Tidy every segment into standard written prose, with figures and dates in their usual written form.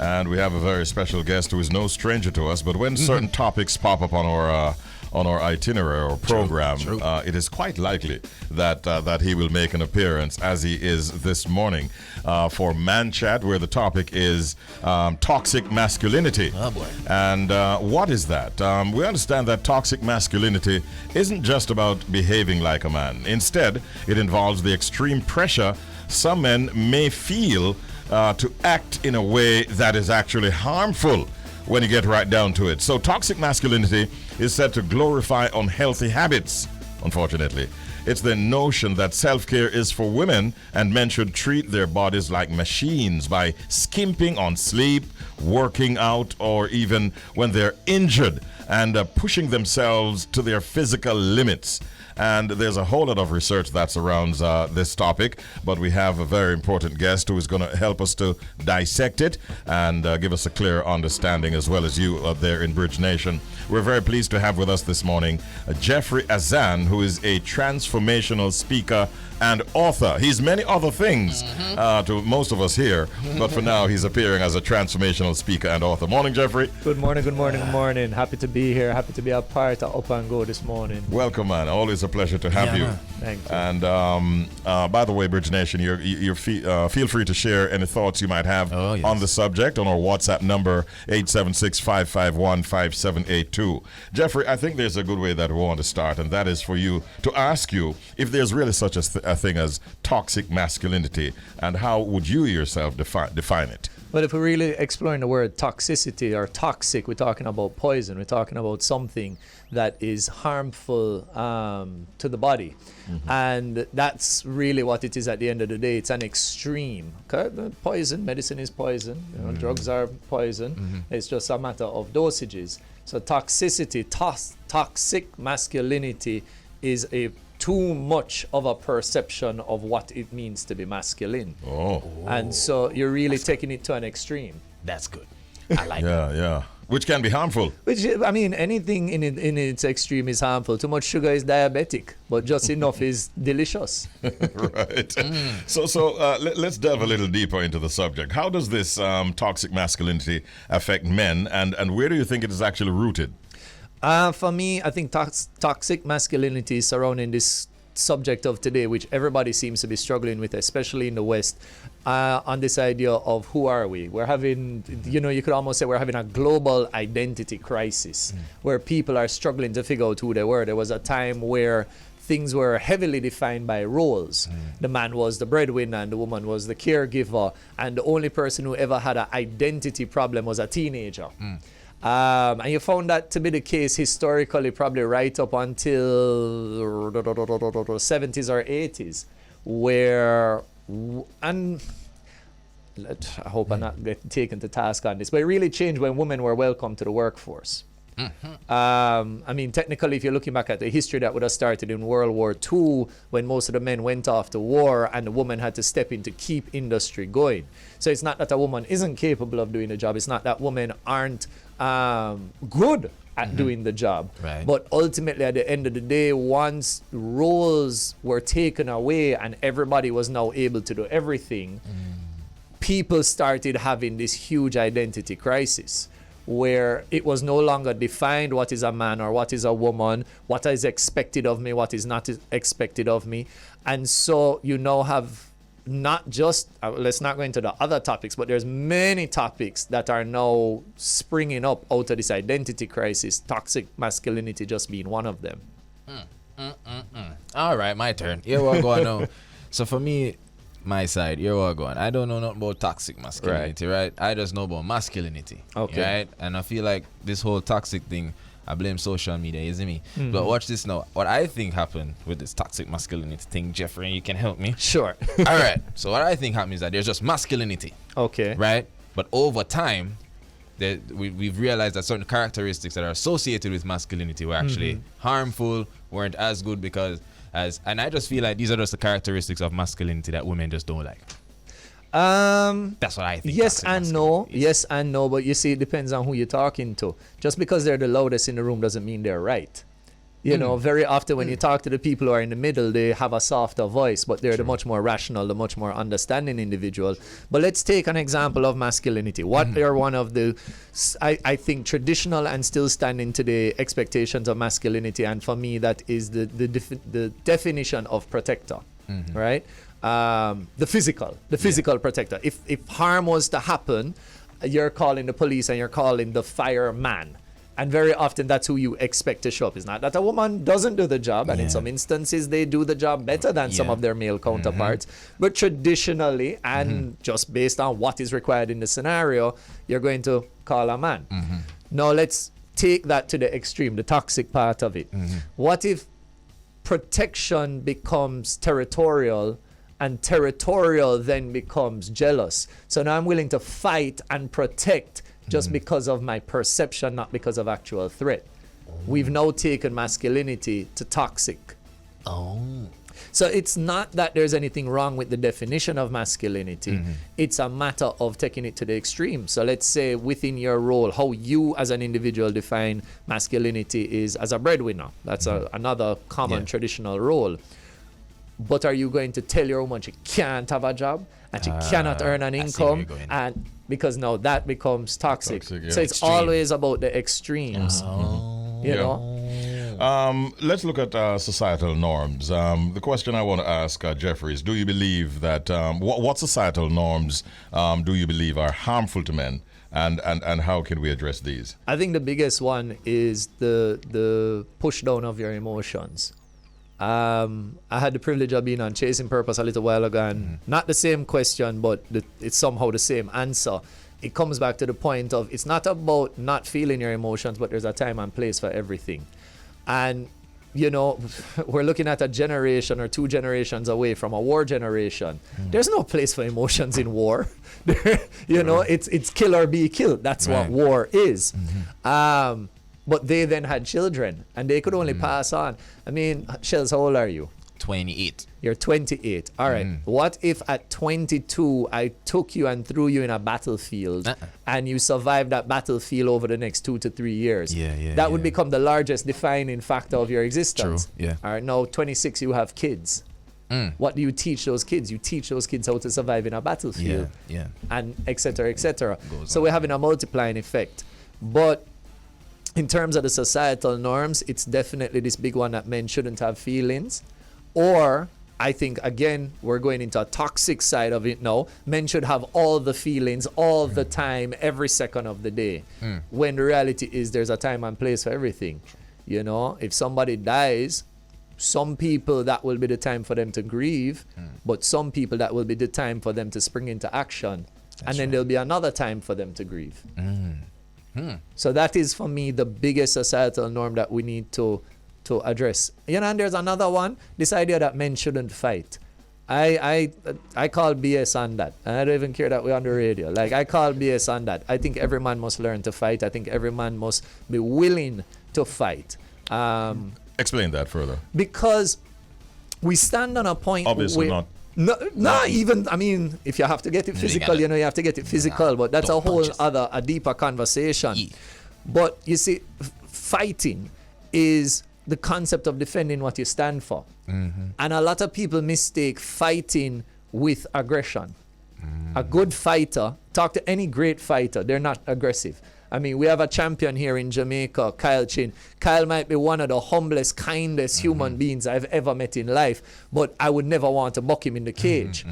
And we have a very special guest who is no stranger to us. But when certain topics pop up on our itinerary or program, it is quite likely that he will make an appearance, as he is this morning, for Man Chat, where the topic is toxic masculinity. Oh boy! And what is that? We understand that toxic masculinity isn't just about behaving like a man. Instead, it involves the extreme pressure some men may feel to act in a way that is actually harmful when you get right down to it. So toxic masculinity is said to glorify unhealthy habits, unfortunately. It's the notion that self-care is for women and men should treat their bodies like machines by skimping on sleep, working out, or even when they're injured and pushing themselves to their physical limits. And there's a whole lot of research that surrounds this topic, but we have a very important guest who is going to help us to dissect it and give us a clear understanding, as well as you up there in Bridge Nation. We're very pleased to have with us this morning Jeffery Azan, who is a transformational speaker and author. He's many other things to most of us here, but for now he's appearing as a transformational speaker and author. Morning, Jeffery. Good morning, good morning, good morning. Happy to be here. Happy to be a part of Up and Go this morning. Welcome, man. Always a pleasure to have you. Man. Thank you. And by the way, Bridge Nation, you feel free to share any thoughts you might have on the subject on our WhatsApp number 876-551-5782. Jeffrey, I think there's a good way that we want to start, and that is for you to ask you if there's really such a thing as toxic masculinity, and how would you yourself define it? Well, if we're really exploring the word toxicity or toxic, we're talking about poison. We're talking about something that is harmful to the body. And that's really what it is at the end of the day. It's an extreme. Okay? Poison, medicine is poison. You know, drugs are poison. It's just a matter of dosages. So toxicity, toxic masculinity is a too much of a perception of what it means to be masculine. And so you're really taking it to an extreme. That's good. I like it. Yeah. Which can be harmful. Which, I mean, anything in its extreme is harmful. Too much sugar is diabetic, but just enough is delicious. Right. So let's delve a little deeper into the subject. How does this toxic masculinity affect men, and where do you think it is actually rooted? For me, I think toxic masculinity is surrounding this subject of today, which everybody seems to be struggling with, especially in the West, on this idea of who are we? We're having, you could almost say we're having a global identity crisis where people are struggling to figure out who they were. There was a time where things were heavily defined by roles. The man was the breadwinner and the woman was the caregiver, and the only person who ever had an identity problem was a teenager. And you found that to be the case historically, probably right up until 70s or 80s, where, and I hope I'm not getting taken to task on this, but it really changed when women were welcome to the workforce. I mean, technically, if you're looking back at the history, that would have started in World War II, when most of the men went off to war and the woman had to step in to keep industry going. So it's not that a woman isn't capable of doing the job. It's not that women aren't good at doing the job. Right. But ultimately, at the end of the day, once roles were taken away and everybody was now able to do everything, people started having this huge identity crisis, where it was no longer defined what is a man or what is a woman, what is expected of me, what is not expected of me. And so you now have not just, let's not go into the other topics, but there's many topics that are now springing up out of this identity crisis, toxic masculinity just being one of them. All right, my turn. Here we go now. So for me, my side, here we go. I don't know nothing about toxic masculinity, right? I just know about masculinity. Okay. Right? And I feel like this whole toxic thing, I blame social media, you see me? But watch this now. What I think happened with this toxic masculinity thing, Jeffrey, you can help me. Sure. All right. So what I think happened is that there's just masculinity. Okay. Right? But over time, we've realized that certain characteristics that are associated with masculinity were actually harmful, weren't as good and I just feel like these are just the characteristics of masculinity that women just don't like. That's what I think. Yes and no, but you see, it depends on who you're talking to. Just because they're the loudest in the room doesn't mean they're right. You know, very often when you talk to the people who are in the middle, they have a softer voice, but they're the much more rational, the much more understanding individual. But let's take an example of masculinity. What are one of the, I think, traditional and still standing today expectations of masculinity? And for me, that is the definition of protector, right? The physical protector. If harm was to happen, you're calling the police and you're calling the fireman. And very often that's who you expect to show up. It's not that a woman doesn't do the job, and in some instances they do the job better than some of their male counterparts. But traditionally, and just based on what is required in the scenario, you're going to call a man. Now let's take that to the extreme, the toxic part of it. What if protection becomes territorial, and territorial then becomes jealous? So now I'm willing to fight and protect just because of my perception, not because of actual threat. We've now taken masculinity to toxic. So it's not that there's anything wrong with the definition of masculinity. It's a matter of taking it to the extreme. So let's say within your role, how you as an individual define masculinity is as a breadwinner. That's another common traditional role. But are you going to tell your woman she can't have a job and she cannot earn an income? And because now that becomes toxic. So it's extreme. Always about the extremes. You know? Let's look at societal norms. The question I want to ask Jeffrey is, do you believe that what societal norms do you believe are harmful to men, and how can we address these? I think the biggest one is the push down of your emotions. I had the privilege of being on Chasing Purpose a little while ago, and not the same question, but it's somehow the same answer. It comes back to the point of it's not about not feeling your emotions, but there's a time and place for everything. And, you know, we're looking at a generation or 2 generations away from a war generation. There's no place for emotions in war. You know, it's kill or be killed. That's what war is. But they then had children, and they could only pass on. I mean, Shells, how old are you? 28. You're 28. All right. What if at 22 I took you and threw you in a battlefield and you survived that battlefield over the next 2 to 3 years? That would become the largest defining factor of your existence. True. Yeah. All right. Now, 26, you have kids. What do you teach those kids? You teach those kids how to survive in a battlefield. And et cetera, et cetera. So we're having a multiplying effect. But in terms of the societal norms, it's definitely this big one that men shouldn't have feelings. Or I think, again, we're going into a toxic side of it now. Men should have all the feelings all the time, every second of the day. When the reality is there's a time and place for everything. You know, if somebody dies, some people that will be the time for them to grieve, but some people that will be the time for them to spring into action. And then there'll be another time for them to grieve. So that is, for me, the biggest societal norm that we need to address. You know, and there's another one, this idea that men shouldn't fight. I call BS on that. And I don't even care that we're on the radio. Like, I call BS on that. I think every man must learn to fight. I think every man must be willing to fight. Explain that further. Because we stand on a point. Obviously not. No, even, I mean, if you have to get it physical, you know, you have to get it physical, but that's a whole other, a deeper conversation. But you see, fighting is the concept of defending what you stand for. And a lot of people mistake fighting with aggression. A good fighter, talk to any great fighter, they're not aggressive. I mean, we have a champion here in Jamaica, Kyle Chin. Kyle might be one of the humblest, kindest human beings I've ever met in life, but I would never want to buck him in the cage.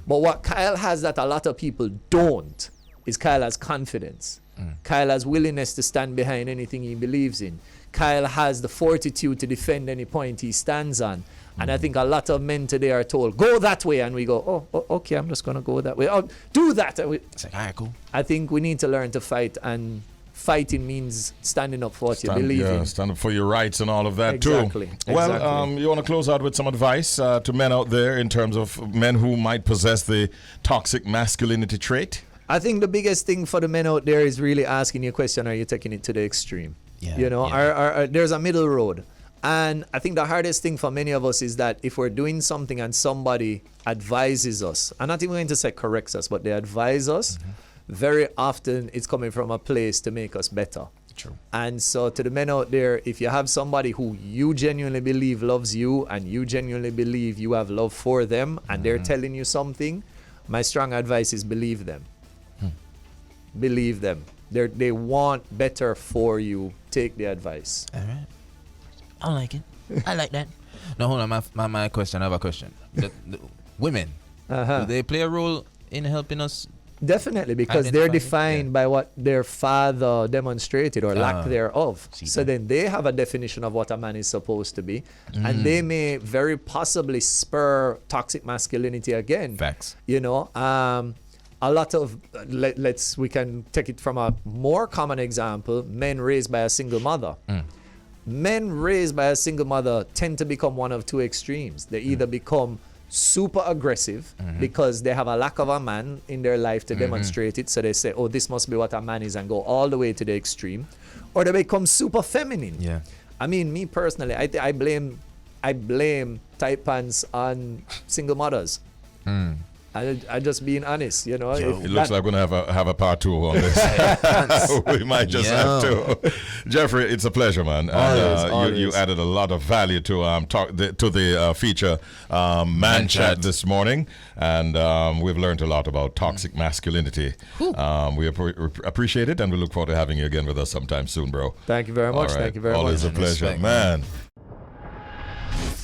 But what Kyle has that a lot of people don't is Kyle has confidence. Kyle has willingness to stand behind anything he believes in. Kyle has the fortitude to defend any point he stands on. And I think a lot of men today are told, go that way. And we go, oh, okay, I'm just going to go that way. Oh, do that. It's like, all right, cool. I think we need to learn to fight. And fighting means standing up for what you believe in. Stand up for your rights and all of that exactly. too. Well, you want to close out with some advice to men out there in terms of men who might possess the toxic masculinity trait? I think the biggest thing for the men out there is really asking your question, are you taking it to the extreme? You know, there's a middle road. And I think the hardest thing for many of us is that if we're doing something and somebody advises us, I'm not even going to say corrects us, but they advise us, very often it's coming from a place to make us better. True. And so to the men out there, if you have somebody who you genuinely believe loves you and you genuinely believe you have love for them and they're telling you something, my strong advice is believe them. Believe them. They want better for you. Take the advice. All right. I like it. I like that. No, hold on. My question. I have a question. The women, do they play a role in helping us? Definitely, because they're Identify, defined by what their father demonstrated or lack thereof. See So that. then they have a definition of what a man is supposed to be. And they may very possibly spur toxic masculinity again. Facts. You know, a lot of, we can take it from a more common example, men raised by a single mother. Men raised by a single mother tend to become one of two extremes. They either become super aggressive because they have a lack of a man in their life to demonstrate it. So they say, oh, this must be what a man is, and go all the way to the extreme. Or they become super feminine. Yeah. I mean, me personally, I blame tight pants on single mothers. I just being honest, you know. It looks like we're going to have a part 2 on this. We might just have to. Jeffrey, it's a pleasure, man. Always. You added a lot of value to the feature Man Chat this morning, and we've learned a lot about toxic masculinity. We appreciate it, and we look forward to having you again with us sometime soon, bro. Thank you very much. All right. Thank you very much. Always a pleasure, Respect, man.